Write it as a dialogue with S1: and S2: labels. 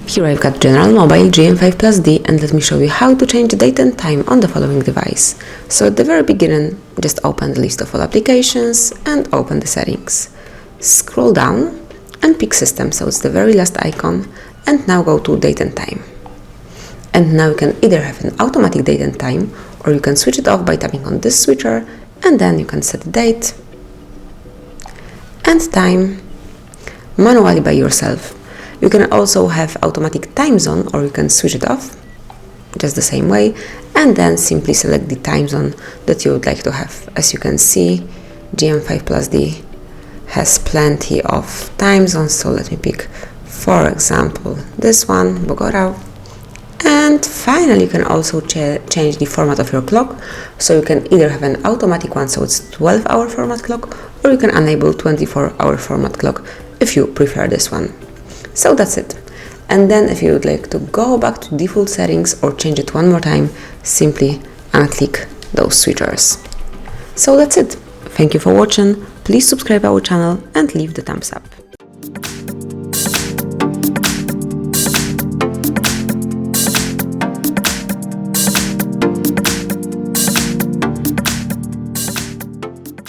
S1: Here I've got General Mobile GM5+D, and let me show you how to change the date and time on the following device. So at the very beginning, just open the list of all applications and open the settings. Scroll down and pick System, so it's the very last icon, and now go to Date and Time. And now you can either have an automatic date and time, or you can switch it off by tapping on this switcher, and then you can set the date and time manually by yourself. You can also have automatic time zone, or you can switch it off just the same way, and then simply select the time zone that you would like to have. As you can see, GM5+D has plenty of time zones, so let me pick, for example, this one, Bogota. And finally, you can also change the format of your clock, so you can either have an automatic one, so it's 12-hour format clock, or you can enable 24-hour format clock if you prefer this one. So that's it. And then if you would like to go back to default settings or change it one more time, simply unclick those switchers. So that's it. Thank you for watching. Please subscribe our channel and leave the thumbs up.